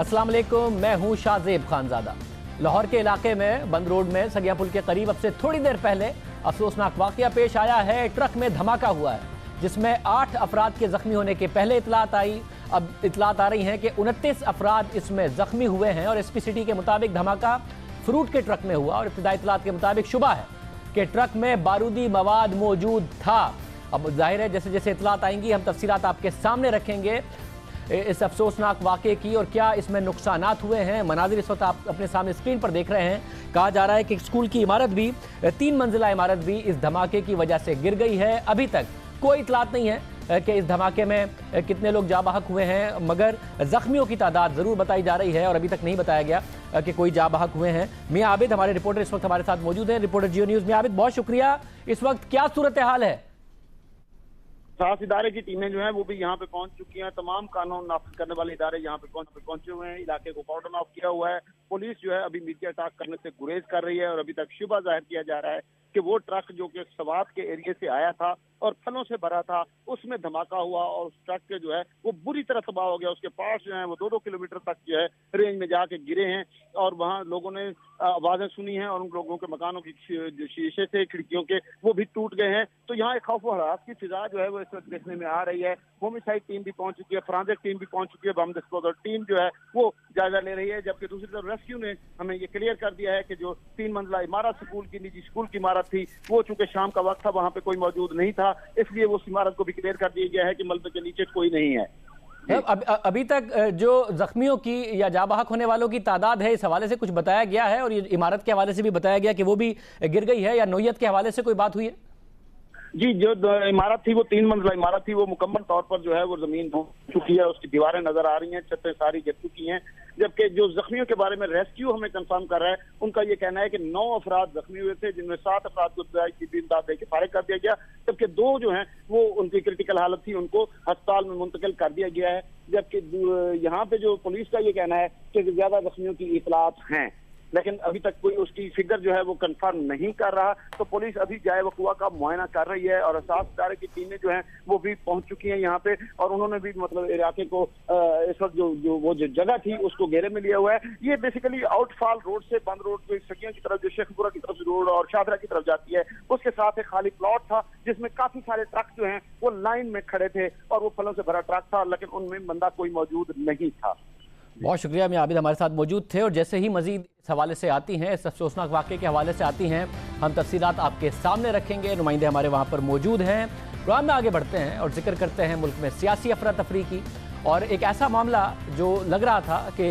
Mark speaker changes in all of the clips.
Speaker 1: अस्सलाम वालेकुम, मैं हूं शाहजेब खानजादा। लाहौर के इलाके में बंद रोड में सगिया पुल के करीब अब से थोड़ी देर पहले अफसोसनाक वाकया पेश आया है। ट्रक में धमाका हुआ है जिसमें 8 अफराद के जख्मी होने के पहले इतलात आई। अब इतलात आ रही हैं कि 29 अफराद इसमें जख्मी हुए हैं और एसपी सिटी के मुताबिक धमाका फ्रूट के ट्रक में हुआ और इब्तिदाई इतलात के मुताबिक शुबा है कि ट्रक में बारूदी मवाद मौजूद था। अब जाहिर है जैसे जैसे इतलात आएंगी हम तफसीलात आपके सामने रखेंगे इस अफसोसनाक वाक़े की और क्या इसमें नुकसानात हुए हैं। मनाजिर इस वक्त आप अपने सामने स्क्रीन पर देख रहे हैं। कहा जा रहा है कि स्कूल की इमारत भी 3 मंजिला इमारत भी इस धमाके की वजह से गिर गई है। अभी तक कोई इतलात नहीं है कि इस धमाके में कितने लोग जाबहक हुए हैं, मगर जख्मियों की तादाद ज़रूर बताई जा रही है और अभी तक नहीं बताया गया कि कोई जाबहक हुए हैं। मियां आबिद हमारे रिपोर्टर इस वक्त हमारे साथ मौजूद हैं, रिपोर्टर जियो न्यूज़। मियां आबिद, बहुत शुक्रिया। इस वक्त क्या सूरत हाल है?
Speaker 2: साफ इदारे की टीमें जो हैं वो भी यहाँ पे पहुंच चुकी हैं। तमाम कानून नाफिज करने वाले इदारे यहाँ पे पहुंचे हुए हैं। इलाके को कॉर्डन ऑफ किया हुआ है। पुलिस जो है अभी मीडिया अटैक करने से गुरेज कर रही है और अभी तक शुबा जाहिर किया जा रहा है कि वो ट्रक जो कि सवात के एरिया से आया था और फलों से भरा था उसमें धमाका हुआ और उस ट्रक के जो है वो बुरी तरह तबाह हो गया। उसके पार्ट्स जो है वो 2-2 किलोमीटर तक जो है रेंज में जाके गिरे हैं और वहाँ लोगों ने आवाजें सुनी हैं और उन लोगों के मकानों की शीशे से खिड़कियों के वो भी टूट गए हैं। तो यहाँ एक खौफ और हरास की फिजा जो है वो इस वक्त देखने में आ रही है। होमिसाइड टीम भी पहुंच चुकी है, फोरेंसिक टीम भी पहुंच चुकी है, बम डिस्पोजल टीम जो है वो जायजा ले रही है। जबकि दूसरी तरफ रेस्क्यू ने हमें ये क्लियर कर दिया है कि जो 3 मंजिला इमारत स्कूल की निजी स्कूल की इमारत थी वो चूंकि शाम का वक्त था वहां पे कोई मौजूद नहीं था, इसलिए उस इमारत को भी क्लियर कर दिया गया है कि मलबे के नीचे कोई नहीं है।
Speaker 1: अभी तक जो जख्मियों की या जाबहक होने वालों की तादाद है इस हवाले से कुछ बताया गया है और ये इमारत के हवाले से भी बताया गया कि वो भी गिर गई है या नोयत के हवाले से कोई बात हुई है?
Speaker 2: जी, जो इमारत थी वो 3 मंजिला इमारत थी, वो मुकम्मल तौर पर जो है वो जमीन हो चुकी है, उसकी दीवारें नजर आ रही हैं, छतें सारी गिर चुकी हैं। जबकि जो जख्मियों के बारे में रेस्क्यू हमें कंफर्म कर रहा है उनका ये कहना है कि 9 अफराद जख्मी हुए थे जिनमें 7 अफराद को इमदाद देकर फारिग कर दिया गया, जबकि 2 जो हैं वो उनकी क्रिटिकल हालत थी, उनको अस्पताल में मुंतकिल कर दिया गया है। जबकि यहाँ पे जो पुलिस का ये कहना है कि ज्यादा जख्मियों की इतलात हैं, लेकिन अभी तक कोई उसकी फिगर जो है वो कंफर्म नहीं कर रहा। तो पुलिस अभी जाए वकुआ का मुआयना कर रही है और साफ इदारे की टीमें जो हैं वो भी पहुंच चुकी हैं यहाँ पे और उन्होंने भी मतलब इलाके को इस वक्त जो जगह थी उसको घेरे में लिया हुआ है। ये बेसिकली आउटफॉल रोड से बंद रोड को सकिया की तरफ, जो शेखपुरा की तरफ से रोड और शाहदरा की तरफ जाती है, उसके साथ एक खाली प्लॉट था जिसमें काफी सारे ट्रक जो हैं वो लाइन में खड़े थे और वो फलों से भरा ट्रक था, लेकिन उनमें बंदा कोई मौजूद नहीं था।
Speaker 1: बहुत शुक्रिया, मैं आबिद हमारे साथ मौजूद थे और जैसे ही मजीद इस हवाले से आती हैं, इस अफसोसनाक वाक़े के हवाले से आती हैं, हम तफसीलात आपके सामने रखेंगे। नुमाइंदे हमारे वहाँ पर मौजूद हैं। प्रोग्राम में आगे बढ़ते हैं और जिक्र करते हैं मुल्क में सियासी अफरा तफरी की और एक ऐसा मामला जो लग रहा था कि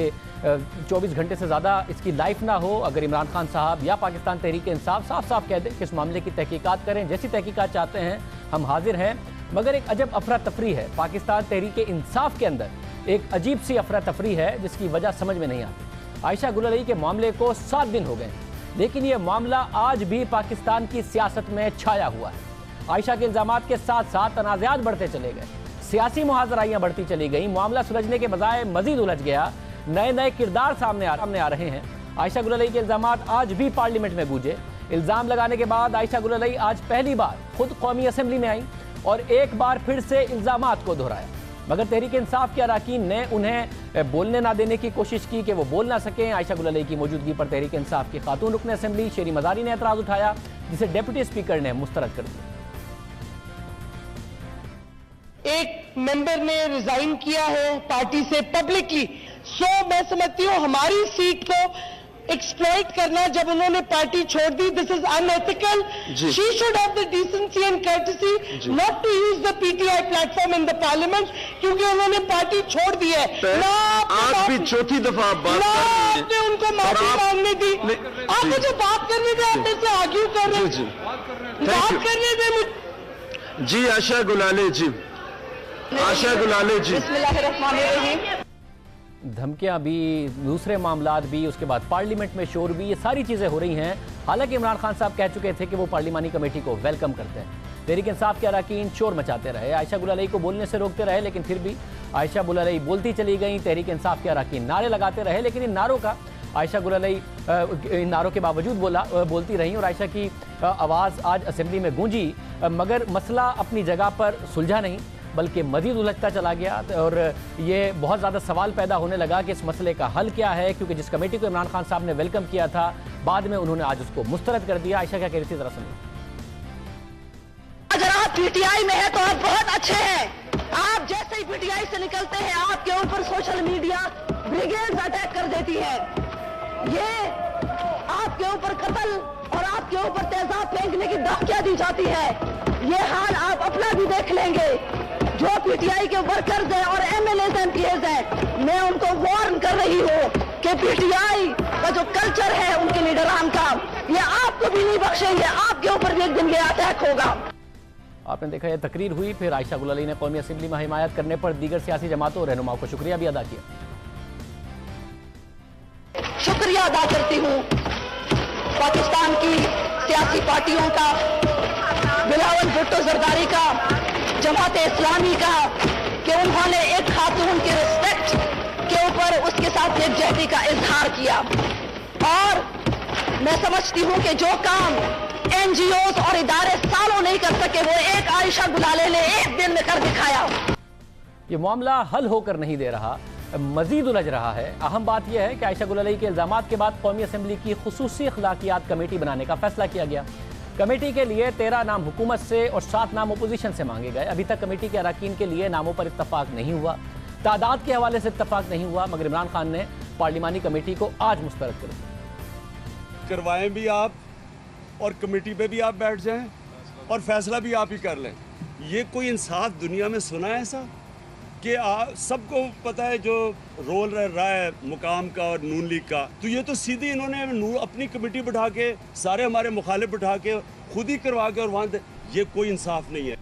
Speaker 1: 24 घंटे से ज़्यादा इसकी लाइफ ना हो अगर इमरान खान साहब या पाकिस्तान तहरीक इंसाफ साफ साफ कह दें कि इस मामले की तहकीकात करें, जैसी तहकीकात चाहते हैं हम हाजिर हैं। मगर एक अजब अफरा तफरी है पाकिस्तान तहरीक इंसाफ के अंदर, एक अजीब सी अफरा तफरी है जिसकी वजह समझ में नहीं आती। आयशा गुल अली के मामले को 7 दिन हो गए लेकिन यह मामला आज भी पाकिस्तान की सियासत में छाया हुआ है। आयशा के इल्जामात के साथ साथ तनाज़ात बढ़ते चले गए, सियासी मुहाजराइयाँ बढ़ती चली गई, मामला सुलझने के बजाय मजीद उलझ गया, नए नए किरदार सामने आ रहे हैं। आयशा गुल अली के इल्जामात आज भी पार्लियामेंट में गूंजे। इल्ज़ाम लगाने के बाद आयशा गुल अली आज पहली बार खुद कौमी असम्बली में आई और एक बार फिर से इल्जामात को दोहराया, मगर तहरीक इंसाफ के अरकान ने उन्हें बोलने ना देने की कोशिश की कि वो बोल ना सकें। आयशा गुल अली की मौजूदगी पर तहरीक इंसाफ की खातून रुकन असम्बली शेरी मजारी ने एतराज़ उठाया जिसे डिप्टी स्पीकर ने मुस्तरद कर दिया।
Speaker 3: एक मेंबर ने रिजाइन किया है पार्टी से पब्लिकली, सो मैं समझती हूँ हमारी सीट को एक्सप्लॉइट करना जब उन्होंने पार्टी छोड़ दी, this is unethical. She should have the decency and courtesy not to use the PTI platform in the parliament, क्योंकि उन्होंने पार्टी छोड़ दी है।
Speaker 4: आज भी चौथी दफा
Speaker 3: आपने उनको माफी मांगने दी, आप मुझे बात करने दें, आप मेरे से आर्ग्यू कर रहे हैं, बात करने दें
Speaker 4: जी। आयशा गुलाले जी, आयशा गुलाले जी।
Speaker 1: धमकियां भी, दूसरे मामलात भी, उसके बाद पार्लियामेंट में शोर भी, ये सारी चीज़ें हो रही हैं। हालांकि इमरान खान साहब कह चुके थे कि वो पार्लिमानी कमेटी को वेलकम करते हैं। तहरीक इंसाफ के अरकान शोर मचाते रहे, आयशा गुल अली को बोलने से रोकते रहे, लेकिन फिर भी आयशा गुल अली बोलती चली गई। तहरीक इंसाफ के अरकान नारे लगाते रहे, लेकिन इन नारों का आयशा गुल अली इन नारों के बावजूद बोलती रहीं और आयशा की आवाज़ आज असम्बली में गूंजी, मगर मसला अपनी जगह पर सुलझा नहीं। बल्कि मजीद उलझता चला गया और ये बहुत ज़्यादा सवाल पैदा होने लगा कि इस मसले का हल क्या है, क्योंकि जिस कमेटी को इमरान खान साहब ने वेलकम किया था बाद में उन्होंने आज उसको मुस्तरद कर दिया। आयशा क्या कह रही थी, जरा सुनिए।
Speaker 3: अगर आप पीटीआई में हैं तो आप बहुत अच्छे हैं। आप जैसे ही पीटीआई से निकलते हैं आपके ऊपर सोशल मीडिया ब्रिगेड अटैक कर देती है। ये आपके ऊपर कत्ल और आपके ऊपर तेजाब फेंकने की धमकियां दी जाती है। ये हाल आप अपना भी देख लेंगे। जो पीटीआई के वर्कर्स हैं और एमएलएस एमपीएस हैं, मैं उनको वार्न कर रही हूँ कि पीटीआई का जो कल्चर है उनके लीडरान का, ये आपको भी नहीं बख्शेंगे। आपके ऊपर भी एक दिन ये अटैक होगा।
Speaker 1: आपने देखा यह तकरीर हुई, फिर आयशा गुल अली ने कौमी असेंबली में हिमायत करने पर दीगर सियासी जमातों और रहनुमाओं को शुक्रिया भी अदा किया।
Speaker 3: शुक्रिया अदा करती हूँ पाकिस्तान की सियासी पार्टियों का, बिलावल भुट्टो जरदारी का, जमात इस्लामी का, कि उन्होंने एक खातून के रिस्पेक्ट के ऊपर उसके साथ एकजुटता का इजहार किया। और मैं समझती हूँ कि जो काम एनजीओज और इदारे सालों नहीं कर सके वो एक आयशा गुलाले ने एक दिन में कर दिखाया।
Speaker 1: ये मामला हल होकर नहीं दे रहा, मजीद उलझ रहा है। अहम बात यह है कि आयशा गुल अली के इल्जामात के बाद कौमी असेंबली की खुसूसी अखलाकियात कमेटी बनाने का फैसला किया गया। कमेटी के लिए 13 नाम हुकूमत से और 7 नाम अपोजिशन से मांगे गए। अभी तक कमेटी के अरकान के लिए नामों पर इत्तफाक नहीं हुआ, तादाद के हवाले से इत्तफाक नहीं हुआ, मगर इमरान खान ने पार्लिमानी कमेटी को आज मुस्तरद कर दिया।
Speaker 5: करवाएं भी आप और कमेटी पे भी आप बैठ जाएं और फैसला भी आप ही कर लें। ये कोई इंसाफ दुनिया में सुना है ऐसा कि सबको पता है जो रोल रहा है मुकाम का और नून लीग का, तो ये तो सीधे इन्होंने अपनी कमेटी बिठा के सारे हमारे मुखालिफ बिठा के खुद ही करवा के और वहाँ, ये कोई इंसाफ नहीं है।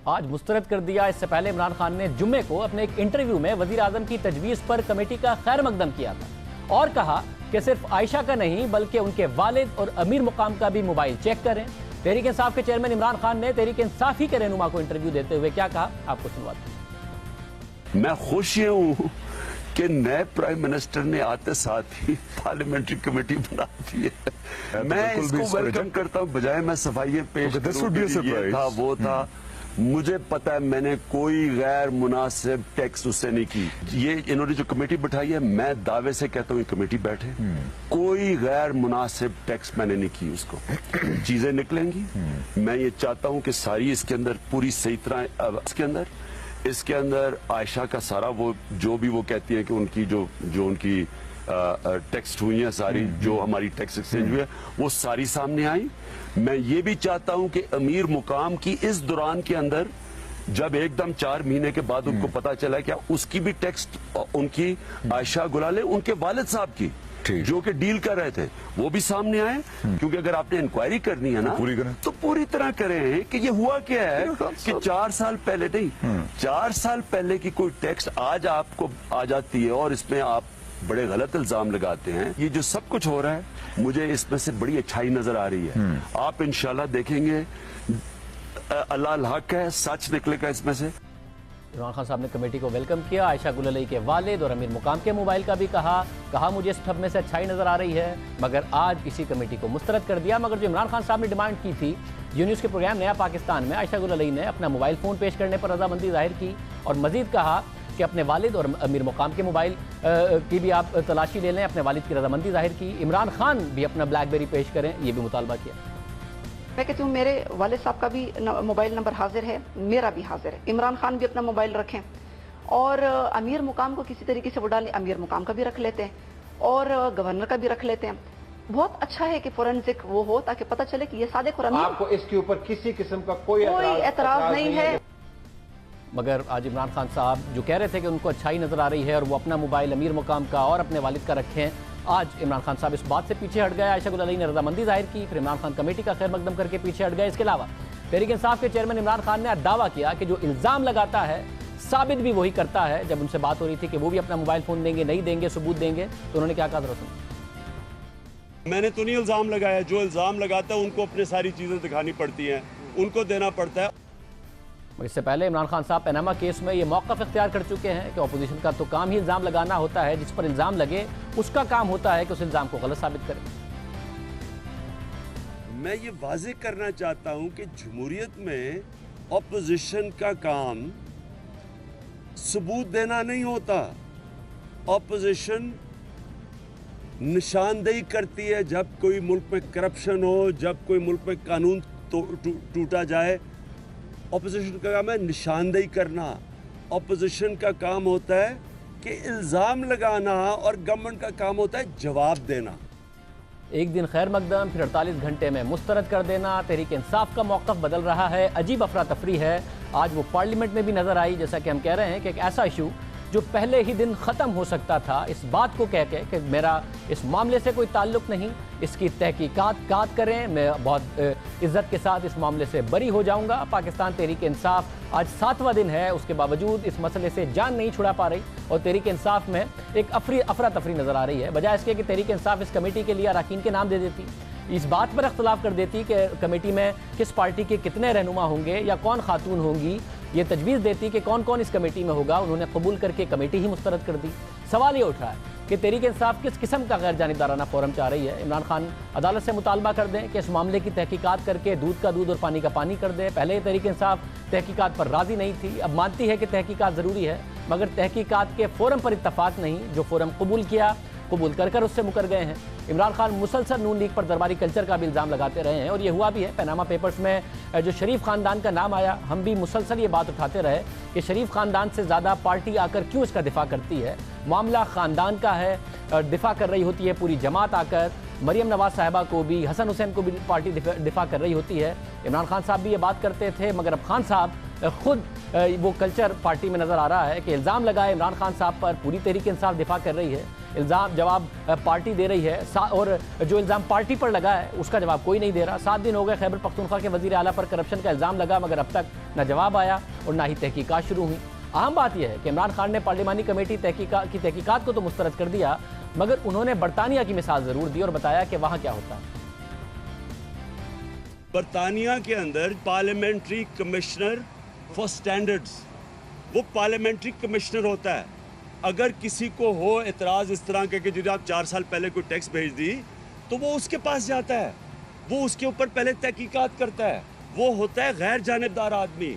Speaker 1: आज मुस्तरद कर दिया। इससे पहले इमरान खान ने जुम्मे को अपने एक इंटरव्यू में वजीर आजम की तजवीज़ पर कमेटी का खैर मकदम किया था और कहा कि सिर्फ आयशा का नहीं बल्कि उनके वालिद और अमीर मुकाम का भी मोबाइल चेक करें। तहरीक इंसाफ के चेयरमैन इमरान खान ने तहरीक इंसाफ ही के रहनुमा को इंटरव्यू देते हुए क्या कहा, आपको सुनवाते हैं।
Speaker 6: मैं खुश हूँ कि नए प्राइम मिनिस्टर ने आते साथ ही पार्लियामेंट्री कमेटी बना दी है। मैं इसको वेलकम करता हूँ, बजाय मैं सफाइयाँ पेश करूँ था वो था। मुझे पता है मैंने कोई गैर मुनासिब टैक्स उससे नहीं की। ये इन्होंने जो कमेटी बिठाई है, मैं दावे से कहता हूँ कमेटी बैठे, कोई गैर मुनासिब टैक्स मैंने नहीं की उसको। चीजें निकलेंगी। मैं ये चाहता हूँ कि सारी इसके अंदर पूरी सही तरह इसके अंदर आयशा का सारा वो जो भी वो कहती है कि उनकी जो उनकी टेक्स्ट हुई है सारी, जो हमारी टेक्स्ट एक्सचेंज हुई है वो सारी सामने आई। मैं ये भी चाहता हूं कि अमीर मुकाम की इस दौरान के अंदर जब एकदम 4 महीने के बाद उनको पता चला क्या उसकी भी टेक्स्ट उनकी आयशा गुलाले उनके वालिद साहब की जो कि डील कर रहे थे वो भी सामने आए। क्योंकि अगर आपने इंक्वायरी करनी है ना तो पूरी तरह करें कि ये हुआ क्या है कि 4 साल पहले नहीं, 4 साल पहले की कोई टेक्स्ट आज आपको आ जाती है और इसमें आप बड़े गलत इल्जाम लगाते हैं। ये जो सब कुछ हो रहा है मुझे इसमें से बड़ी अच्छाई नजर आ रही है। आप इंशाल्लाह देखेंगे अल्लाह हक है, सच निकलेगा इसमें से।
Speaker 1: इमरान खान साहब ने कमेटी को वेलकम किया। आयशा गुल अली के वालिद और अमीर मुकाम के मोबाइल का भी कहा मुझे इस ठब में से अच्छाई नजर आ रही है, मगर आज इसी कमेटी को मुस्तरद कर दिया। मगर जो इमरान खान साहब ने डिमांड की थी, यू न्यूज़ के प्रोग्राम नया पाकिस्तान में आयशा गुल अली ने अपना मोबाइल फ़ोन पेश करने पर रजामंदी जाहिर की और मजीद कहा कि अपने वालिद और अमीर मुकाम के मोबाइल की भी आप तलाशी ले लें। अपने वालिद की रजामंदी जाहिर की। इमरान खान भी अपना ब्लैकबेरी पेश करें, ये भी मुतालबा किया।
Speaker 7: मैं कहती हूँ मेरे वालिद साहब का भी मोबाइल नंबर हाजिर है, मेरा भी हाजिर है। इमरान खान भी अपना मोबाइल रखें और अमीर मुकाम को किसी तरीके से वो डालें, अमीर मुकाम का भी रख लेते हैं और गवर्नर का भी रख लेते हैं। बहुत अच्छा है कि फोरेंसिक वो हो ताकि पता चले कि ये सादिक और अमीर।
Speaker 8: आपको इसके ऊपर किसी किस्म का कोई
Speaker 7: एतराज नहीं है।
Speaker 1: मगर आज इमरान खान साहब जो कह रहे थे कि उनको अच्छाई नजर आ रही है और वो अपना मोबाइल अमीर मुकाम का और अपने वालिद का रखें, आज इमरान खान साहब इस बात से पीछे हट गए। आयशा गुल अली ने रजामंदी जाहिर की, फिर इमरान खान कमेटी का खैर मकदम करके पीछे हट गए। इसके अलावा तहरीक इंसाफ के चेयरमैन इमरान खान ने दावा किया कि जो इल्जाम लगाता है साबित भी वही करता है। जब उनसे बात हो रही थी कि वो भी अपना मोबाइल फोन देंगे, नहीं देंगे, सबूत देंगे, तो उन्होंने क्या कहा था?
Speaker 5: मैंने तो नहीं इल्जाम लगाया, जो इल्जाम लगाता है उनको अपनी सारी चीजें दिखानी पड़ती हैं, उनको देना पड़ता है।
Speaker 1: इससे पहले इमरान खान साहब पनामा केस में ये मौक़िफ़ इख्तियार कर चुके हैं कि अपोजिशन का तो काम ही इल्ज़ाम लगाना होता है, जिस पर इल्ज़ाम लगे उसका काम होता है कि उस इल्ज़ाम को गलत साबित करे।
Speaker 5: मैं ये वाज़ेह करना चाहता हूं कि जमहूरियत में अपोजिशन का काम सबूत देना नहीं होता। ऑपोजिशन निशानदेही करती है जब कोई मुल्क में करप्शन हो, जब कोई मुल्क में कानून टूटा जाए। ऑपोजिशन का काम है निशानदेही करना। ऑपोजिशन का काम होता है कि इल्ज़ाम लगाना और गवर्नमेंट का काम होता है जवाब देना।
Speaker 1: एक दिन खैर मकदम, फिर 48 घंटे में मुस्तरद कर देना। तहरीक इंसाफ का मौक़िफ़ बदल रहा है, अजीब अफरा तफरी है। आज वो पार्लियामेंट में भी नज़र आई, जैसा कि हम कह रहे हैं कि एक ऐसा इशू जो पहले ही दिन ख़त्म हो सकता था, इस बात को कह के कि मेरा इस मामले से कोई ताल्लुक़ नहीं, इसकी तहकीकात करें, मैं बहुत इज़्ज़त के साथ इस मामले से बरी हो जाऊंगा। पाकिस्तान तहरीक इंसाफ आज 7वां दिन है, उसके बावजूद इस मसले से जान नहीं छुड़ा पा रही और तहरीक इंसाफ में एक अफरा तफरी नज़र आ रही है। बजाय इसके कि तहरीक इंसाफ इस कमेटी के लिए अरकान के नाम दे देती, इस बात पर अख्तलाफ कर देती कि कमेटी में किस पार्टी के कितने रहनुमा होंगे या कौन खातून होंगी, ये तजवीज़ देती कि कौन कौन इस कमेटी में होगा। उन्होंने कबूल करके कमेटी ही मुस्तरद कर दी। सवाल ये उठ रहा है कि तहरीक इंसाफ किस किस्म का गैर जानिबदाराना फोरम चाह रही है। इमरान खान अदालत से मुतालबा कर दें कि इस मामले की तहकीकात करके दूध का दूध और पानी का पानी कर दें। पहले तहरीक इंसाफ तहकीकात पर राज़ी नहीं थी, अब मानती है कि तहकीकात ज़रूरी है, मगर तहकीकात के फोरम पर इत्तफाक नहीं। जो फोरम कबूल किया, कबूल कर उससे मुकर गए हैं। इमरान खान मुसलसल नून लीग पर दरबारी कल्चर का भी इल्ज़ाम लगाते रहे हैं और ये हुआ भी है। पनामा पेपर्स में जो शरीफ ख़ानदान का नाम आया, हम भी मुसलसल ये बात उठाते रहे कि शरीफ ख़ानदान से ज़्यादा पार्टी आकर क्यों इसका दिफा करती है। मामला ख़ानदान का है और दिफा कर रही होती है पूरी जमात आकर। मरियम नवाज साहिबा को भी, हसन हुसैन को भी पार्टी दिफा कर रही होती है। इमरान खान साहब भी ये बात करते थे, मगर अब खान साहब खुद वो कल्चर पार्टी में नज़र आ रहा है कि इल्ज़ाम लगाए इमरान खान साहब पर, पूरी तहरीक इंसाफ दिफा कर रही है, इल्ज़ाम जवाब पार्टी दे रही है और जो इल्ज़ाम पार्टी पर लगा है उसका जवाब कोई नहीं दे रहा। 7 दिन हो गए खैबर पख्तूनख्वा के वज़ीर आला पर करप्शन का इल्ज़ाम लगा, मगर अब तक न जवाब आया और ना ही तहकीकात शुरू हुई। अहम बात यह है कि इमरान खान ने पार्लिमानी कमेटी की तहकीकात को तो मुस्तरद कर दिया, मगर उन्होंने बरतानिया की मिसाल ज़रूर दी और बताया कि वहाँ क्या होता है।
Speaker 5: बरतानिया के अंदर पार्लियामेंट्री कमिश्नर फॉर स्टैंडर्ड्स, वो पार्लियामेंट्री कमिश्नर होता है। अगर किसी को हो एतराज़ इस तरह के कि जो आप 4 साल पहले कोई टैक्स भेज दी, तो वो उसके पास जाता है, वो उसके ऊपर पहले तहकीकात करता है, वो होता है गैर जानिबदार आदमी।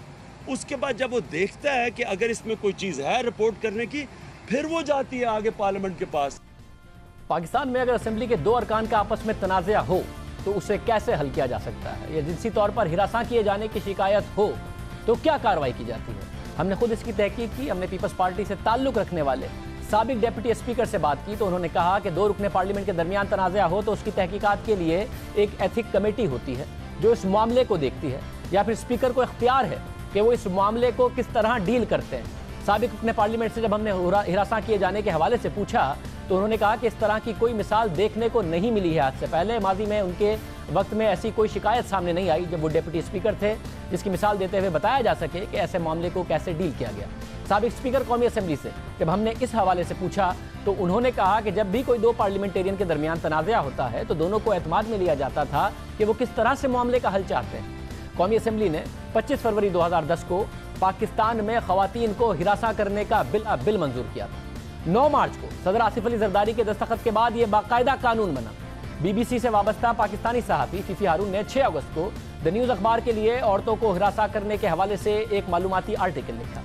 Speaker 5: उसके बाद जब वो देखता है कि अगर इसमें कोई चीज़ है रिपोर्ट करने की, फिर वो जाती है आगे पार्लियामेंट के पास।
Speaker 1: पाकिस्तान में अगर असेंबली के 2 अरकान का आपस में तनाज़ा हो तो उसे कैसे हल किया जा सकता है, या जिनसी तौर पर हिरासा किए जाने की शिकायत हो तो क्या कार्रवाई की जाती है। हमने खुद इसकी तहकीक की। हमने पीपल्स पार्टी से ताल्लुक़ रखने वाले साबिक डिप्टी स्पीकर से बात की तो उन्होंने कहा कि 2 रुकने पार्लियामेंट के दरमियान तनाज़ा हो तो उसकी तहकीकात के लिए एक एथिक कमेटी होती है जो इस मामले को देखती है, या फिर स्पीकर को इख्तियार है कि वो इस मामले को किस तरह डील करते हैं। साबिक रुकने पार्लियामेंट से जब हमने हिरासा किए जाने के हवाले से पूछा तो उन्होंने कहा कि इस तरह की कोई मिसाल देखने को नहीं मिली है। आज से पहले माजी में उनके वक्त में ऐसी कोई शिकायत सामने नहीं आई जब वो डिप्टी स्पीकर थे जिसकी मिसाल देते हुए बताया जा सके कि ऐसे मामले को कैसे डील किया गया। साबिक स्पीकर कौमी असेंबली से जब हमने इस हवाले से पूछा तो उन्होंने कहा कि जब भी कोई 2 पार्लियामेंटेरियन के दरमियान तनाज़ा होता है तो दोनों को एतमाद में लिया जाता था कि वो किस तरह से मामले का हल चाहते हैं। कौमी असेंबली ने 25 फरवरी 2010 को पाकिस्तान में ख़वातीन को हिरासा करने का बिल मंजूर किया था। 9 मार्च को सदर आसिफ अली जरदारी के दस्तखत के बाद ये बाकायदा कानून बना। BBC से वाबस्ता पाकिस्तानी सहाफ़ी फीफी हारून ने 6 अगस्त को द न्यूज़ अखबार के लिए औरतों को हिरासा करने के हवाले से एक मालूमाती आर्टिकल लिखा।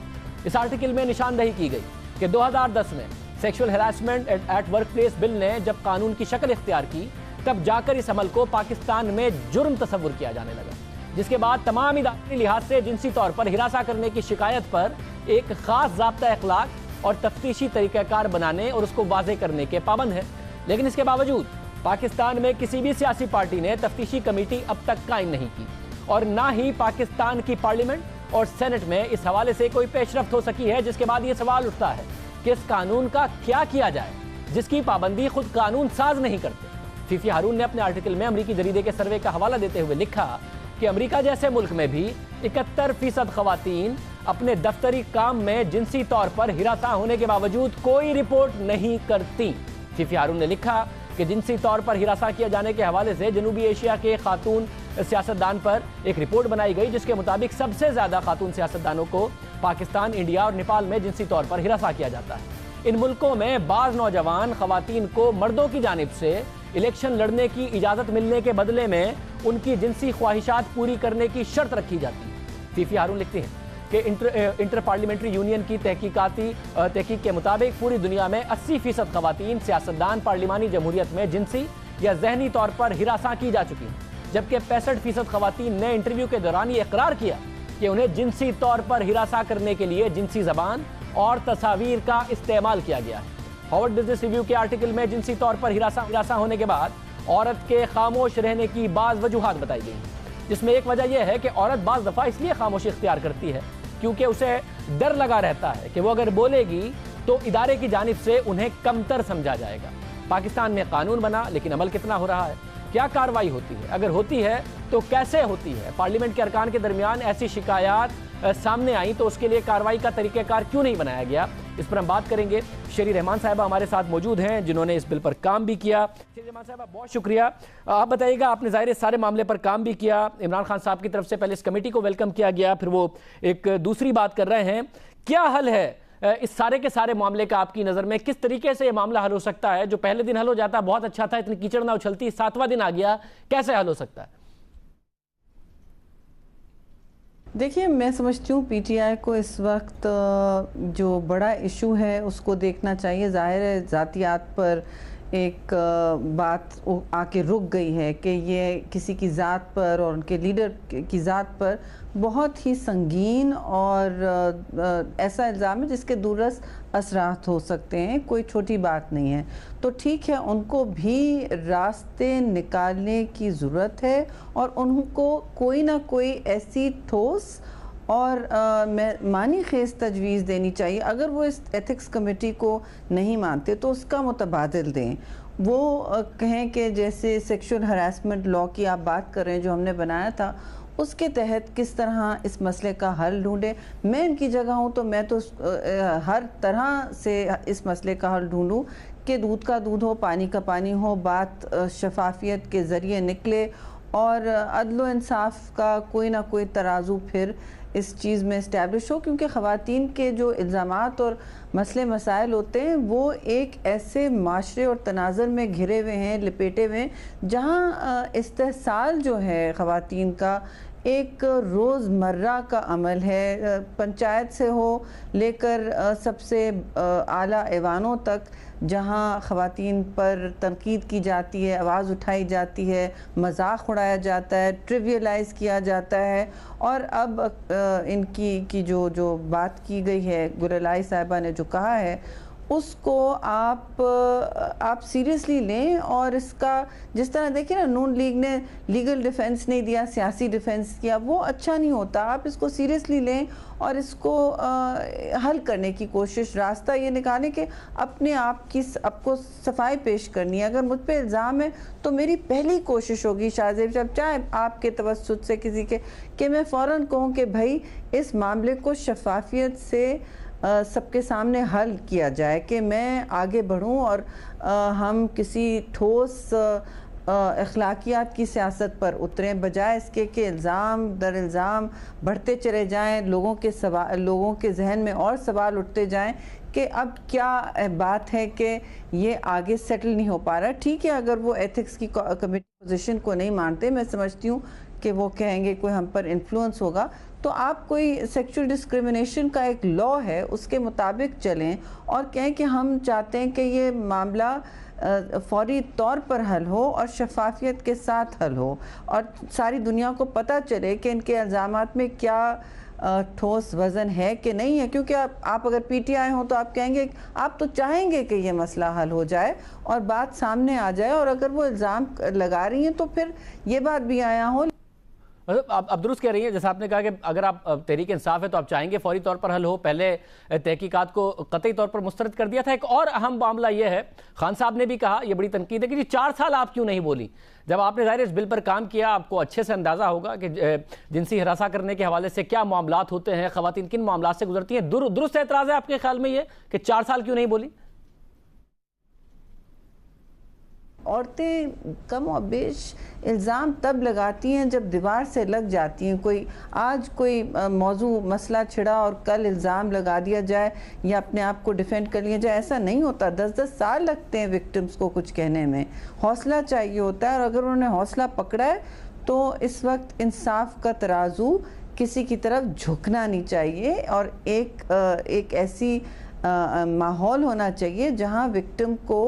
Speaker 1: इस आर्टिकल में निशानदही की गई कि 2010 में sexual harassment at work place bill ने जब कानून की शक्ल इख्तियार की तब जाकर इस अमल को पाकिस्तान में जुर्म तस्वुर किया जाने लगा, जिसके बाद तमाम इदारी लिहाज से जिनसी तौर पर हिरासा करने की शिकायत पर एक खास ज़ाब्ता अखलाक और तफ्तीशी तरीक़ाकार बनाने और उसको वाज़े करने के पाबंद है। लेकिन इसके बावजूद पाकिस्तान में किसी भी सियासी पार्टी ने तफ्तीशी कमेटी अब तक कायम नहीं की और ना ही पाकिस्तान की पार्लियामेंट और सेनेट में इस हवाले से कोई पेशरफ्त हो सकी है, जिसके बाद ये सवाल उठता है कि इस कानून का क्या किया जाए जिसकी पाबंदी खुद कानून साज नहीं करते। फीफी हारून ने अपने आर्टिकल में अमरीकी जरीदे के सर्वे का हवाला देते हुए लिखा कि अमेरिका जैसे मुल्क में भी 71% खवातीन अपने दफ्तरी काम में जिनसी तौर पर हिरासा होने के बावजूद कोई रिपोर्ट नहीं करती। फीफी हारून ने लिखा कि जिनसी तौर पर हिरासा किए जाने के हवाले से जनूबी एशिया के खातून सियासतदान पर एक रिपोर्ट बनाई गई जिसके मुताबिक सबसे ज़्यादा खातून सियासतदानों को पाकिस्तान, इंडिया और नेपाल में जिनसी तौर पर हिरासा किया जाता है। इन मुल्कों में बाज़ नौजवान खवातीन को मर्दों की जानिब से इलेक्शन लड़ने की इजाज़त मिलने के बदले में उनकी जिनसी ख्वाहिशात पूरी करने की शर्त रखी जाती है। फीफी हारून लिखती हैं कि इंटर पार्लियामेंट्री यूनियन की तहकीक के मुताबिक पूरी दुनिया में 80% खवातीन सियासतदान पार्लिमानी जमहूरियत में जिनसी या जहनी तौर पर हिरासा की जा चुकी हैं, जबकि 65% खवातीन ने इंटरव्यू के दौरान ये इकरार किया कि उन्हें जिनसी तौर पर हिरासा करने के लिए जिनसी जबान और तस्वीर का इस्तेमाल किया गया है। हार्वर्ड बिजनेस रिव्यू के आर्टिकल में जिनसी तौर पर हिरासा होने के बाद औरत के खामोश रहने की बाज़ वजूहात बताई गई, जिसमें एक वजह यह है कि औरत बाज़ दफ़ा इसलिए खामोशी इख्तियार करती है क्योंकि उसे डर लगा रहता है कि वो अगर बोलेगी तो इदारे की जानिब से उन्हें कमतर समझा जाएगा। पाकिस्तान में कानून बना, लेकिन अमल कितना हो रहा है? क्या कार्रवाई होती है? अगर होती है तो कैसे होती है? पार्लियामेंट के अरकान के दरमियान ऐसी शिकायत सामने आई तो उसके लिए कार्रवाई का तरीक़ाकार क्यों नहीं बनाया गया? इस पर हम बात करेंगे। शेरी रहमान साहिबा हमारे साथ मौजूद हैं, जिन्होंने इस बिल पर काम भी किया। शेरी रहमान साहिबा, बहुत शुक्रिया। आप बताइएगा, आपने ज़ाहिर सारे मामले पर काम भी किया। इमरान खान साहब की तरफ से पहले इस कमेटी को वेलकम किया गया, फिर वो एक दूसरी बात कर रहे हैं। क्या हल है इस सारे के सारे मामले का आपकी नज़र में? किस तरीके से ये मामला हल हो सकता है? जो पहले दिन हल हो जाता बहुत अच्छा था, इतनी कीचड़ ना उछलती, 7वां दिन आ गया, कैसे हल हो सकता है?
Speaker 9: देखिए, मैं समझती हूँ पीटीआई को इस वक्त जो बड़ा इशू है उसको देखना चाहिए। ज़ाहिर है ज़ातियात पर एक बात आके रुक गई है कि ये किसी की ज़ात पर और उनके लीडर की ज़ात पर बहुत ही संगीन और ऐसा इल्ज़ाम है जिसके दूरस असरात हो सकते हैं, कोई छोटी बात नहीं है। तो ठीक है, उनको भी रास्ते निकालने की ज़रूरत है और उनको कोई ना कोई ऐसी ठोस और मानी खेज तजवीज़ देनी चाहिए। अगर वो इस एथिक्स कमेटी को नहीं मानते तो उसका मुतबादिल दें। वो कहें कि जैसे सेक्सुअल हरासमेंट लॉ की आप बात कर रहे हैं जो हमने बनाया था, उसके तहत किस तरह इस मसले का हल ढूंढे। मैं इनकी जगह हूँ तो मैं तो हर तरह से इस मसले का हल ढूंढूँ कि दूध का दूध हो, पानी का पानी हो, बात शफाफियत के ज़रिए निकले और अदल व इंसाफ का कोई ना कोई तराजू फिर इस चीज़ में इस्टेब्लिश हो। क्योंकि ख़वातीन के जो इल्ज़ामात और मसले मसाइल होते हैं वो एक ऐसे माशरे और तनाज़ुर में घिरे हुए हैं, लिपेटे हुए हैं, जहाँ इस्तेहसाल जो है ख़वातीन का एक रोज़मर्रा का अमल है। पंचायत से हो लेकर सबसे आला ऐवानों तक जहाँ ख़वातीन पर तनकीद की जाती है, आवाज़ उठाई जाती है, मजाक उड़ाया जाता है, ट्रिवियलाइज़ किया जाता है। और अब इनकी जो बात की गई है, गुललाई साहिबा ने जो कहा है, उसको आप सीरियसली लें। और इसका जिस तरह देखिए ना, नून लीग ने लीगल डिफेंस नहीं दिया, सियासी डिफेंस किया, वो अच्छा नहीं होता। आप इसको सीरियसली लें और इसको हल करने की कोशिश, रास्ता ये निकालें कि अपने आप की आपको सफाई पेश करनी है। अगर मुझ पे इल्ज़ाम है तो मेरी पहली कोशिश होगी शाहजेब साहब, चाहे आपके तवस्सुत से किसी के, कि मैं फ़ौरन कहूँ कि भाई इस मामले को शफाफियत से सबके सामने हल किया जाए, कि मैं आगे बढ़ूं और हम किसी ठोस अखलाकियात की सियासत पर उतरें, बजाय इसके कि इल्ज़ाम दर इल्ज़ाम बढ़ते चले जाएं, लोगों के जहन में और सवाल उठते जाएं कि अब क्या बात है कि ये आगे सेटल नहीं हो पा रहा। ठीक है, अगर वो एथिक्स की कमेटी पोजीशन को नहीं मानते, मैं समझती हूँ कि वो कहेंगे कोई हम पर इन्फ्लुएंस होगा, तो आप कोई सेक्सुअल डिस्क्रिमिनेशन का एक लॉ है उसके मुताबिक चलें और कहें कि हम चाहते हैं कि ये मामला फौरी तौर पर हल हो और शफाफियत के साथ हल हो और सारी दुनिया को पता चले कि इनके इल्ज़ामात में क्या ठोस वज़न है कि नहीं है। क्योंकि आप अगर पीटीआई हो तो आप कहेंगे, आप तो चाहेंगे कि ये मसला हल हो जाए और बात सामने आ जाए, और अगर वो इल्ज़ाम लगा रही हैं तो फिर ये बात भी आया हो।
Speaker 1: आप दुरुस्त कह रही हैं, जैसा आपने कहा कि अगर आप तहरीक इंसाफ है तो आप चाहेंगे फौरी तौर पर हल हो। पहले तहकीकात को कतई तौर पर मुस्तरद कर दिया था। एक और अहम मामला यह है, खान साहब ने भी कहा, यह बड़ी तनकीद है कि जी 4 साल आप क्यों नहीं बोली। जब आपने ज़ाहिर इस बिल पर काम किया, आपको अच्छे से अंदाज़ा होगा कि जिनसी हिरासा करने के हवाले से क्या मामलात होते हैं, ख़वातीन किन मामलात से गुजरती हैं। दुरुस्त एतराज़ है आपके ख्याल में ये कि 4 साल क्यों नहीं बोली?
Speaker 9: औरतें कम और बेश इल्ज़ाम तब लगाती हैं जब दीवार से लग जाती हैं। आज कोई मौजू मसला छिड़ा और कल इल्ज़ाम लगा दिया जाए या अपने आप को डिफेंड कर लिया जाए, ऐसा नहीं होता। 10-10 साल लगते हैं विक्टिम्स को कुछ कहने में। हौसला चाहिए होता है, और अगर उन्होंने हौसला पकड़ा है तो इस वक्त इंसाफ का तराजू किसी की तरफ झुकना नहीं चाहिए और एक ऐसी माहौल होना चाहिए जहां विक्टिम को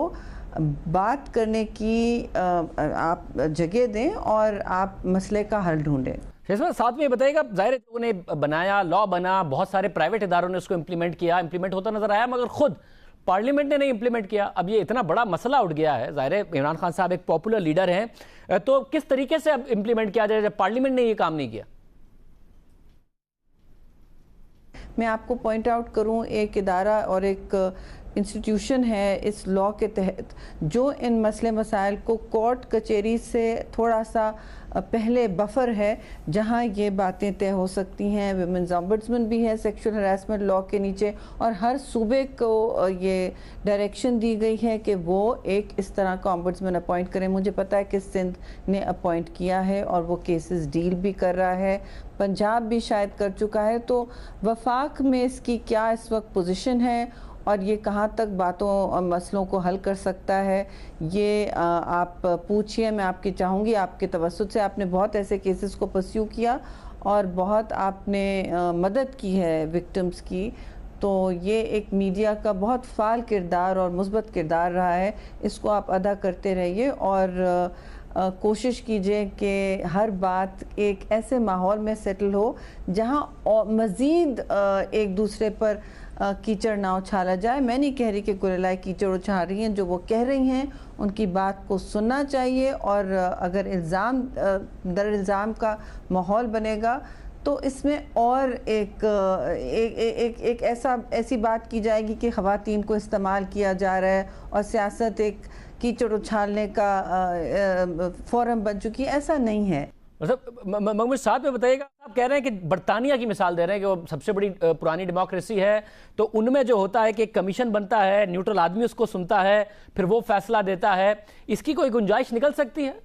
Speaker 9: बात करने की आप जगह दें और आप मसले का हल ढूंढें।
Speaker 1: साथ में बताइएगा, जाहिर लोगों ने बनाया, लॉ बना, बहुत सारे प्राइवेट इदारों ने उसको इम्प्लीमेंट होता नजर आया, मगर खुद पार्लियामेंट ने नहीं इम्प्लीमेंट किया। अब ये इतना बड़ा मसला उठ गया है, जाहिर है इमरान खान साहब एक पॉपुलर लीडर हैं, तो किस तरीके से अब इम्प्लीमेंट किया जाए जब पार्लियामेंट ने ये काम नहीं किया?
Speaker 9: मैं आपको पॉइंट आउट करूं, एक इदारा और एक इंस्टीट्यूशन है इस लॉ के तहत जो इन मसले मसाइल को कोर्ट कचहरी से थोड़ा सा पहले बफर है, जहां ये बातें तय हो सकती हैं। विमेंस ऑम्बुड्समैन भी है सेक्सुअल हरासमेंट लॉ के नीचे, और हर सूबे को ये डायरेक्शन दी गई है कि वो एक इस तरह का ऑम्बुड्समैन अपॉइंट करें। मुझे पता है कि सिंध ने अपॉइंट किया है और वो केसेस डील भी कर रहा है, पंजाब भी शायद कर चुका है। तो वफाक में इसकी क्या इस वक्त पोजीशन है और ये कहाँ तक बातों और मसलों को हल कर सकता है, ये आप पूछिए। मैं आपकी चाहूँगी, आपके तवज्जुह से आपने बहुत ऐसे केसेस को परस्यू किया और बहुत आपने मदद की है विक्टिम्स की, तो ये एक मीडिया का बहुत फ़ाल किरदार और मुस्बत किरदार रहा है। इसको आप अदा करते रहिए और कोशिश कीजिए कि हर बात एक ऐसे माहौल में सेटल हो जहाँ मज़ीद एक दूसरे पर कीचड़ ना उछाला जाए। मैं नहीं कह रही कि गुलैला कीचड़ उछाल रही हैं, जो वो कह रही हैं उनकी बात को सुनना चाहिए, और अगर इल्ज़ाम दर इल्ज़ाम का माहौल बनेगा तो इसमें और एक ऐसी बात की जाएगी कि ख़वातीन को इस्तेमाल किया जा रहा है और सियासत एक कीचड़ उछालने का फोरम बन चुकी है। ऐसा नहीं है।
Speaker 1: मतलब साथ में बताइएगा, आप कह रहे हैं कि बरतानिया की मिसाल दे रहे हैं कि वो सबसे बड़ी पुरानी डेमोक्रेसी है, तो उनमें जो होता है कि एक कमीशन बनता है, न्यूट्रल आदमी उसको सुनता है, फिर वो फैसला देता है। इसकी कोई गुंजाइश निकल सकती है?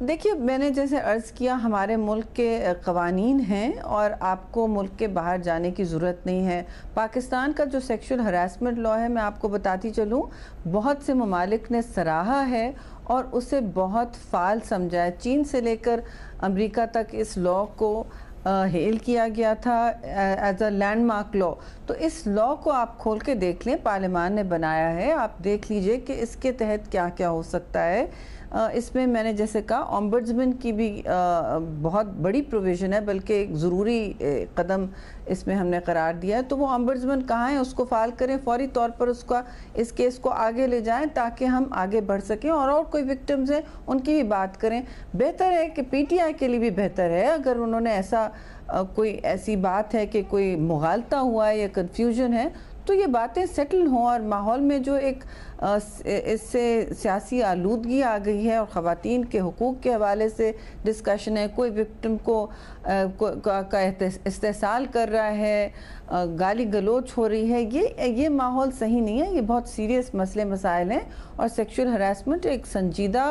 Speaker 9: देखिए, मैंने जैसे अर्ज़ किया, हमारे मुल्क के क़वानीन हैं और आपको मुल्क के बाहर जाने की ज़रूरत नहीं है। पाकिस्तान का जो सेक्सुअल हरासमेंट लॉ है, मैं आपको बताती चलूँ, बहुत से ममालिक ने सराहा है और उसे बहुत फ़ाल समझा है। चीन से लेकर अमेरिका तक इस लॉ को हेल किया गया था एज अ लैंडमार्क लॉ। तो इस लॉ को आप खोल के देख लें, पार्लियामान ने बनाया है, आप देख लीजिए कि इसके तहत क्या क्या हो सकता है। इसमें मैंने जैसे कहा, ऑम्बुड्समैन की भी बहुत बड़ी प्रोविज़न है, बल्कि एक ज़रूरी कदम इसमें हमने करार दिया है। तो वो ऑम्बुड्समैन कहाँ है, उसको फाइल करें, फौरी तौर पर उसका इस केस को आगे ले जाएं ताकि हम आगे बढ़ सकें, और कोई विक्टिम्स हैं उनकी भी बात करें। बेहतर है कि पीटीआई के लिए भी बेहतर है, अगर उन्होंने ऐसा कोई ऐसी बात है कि कोई मुगालता हुआ है या कन्फ्यूजन है, तो ये बातें सेटल हों। और माहौल में जो एक इससे सियासी आलूदगी आ गई है और ख़वातीन के हुकूक़ के हवाले से डिस्कशन है, कोई विक्टिम का इस्तेसाल कर रहा है, गाली गलोच हो रही है, ये माहौल सही नहीं है। ये बहुत सीरियस मसले मसाइल हैं और सेक्सुअल हरासमेंट एक संजीदा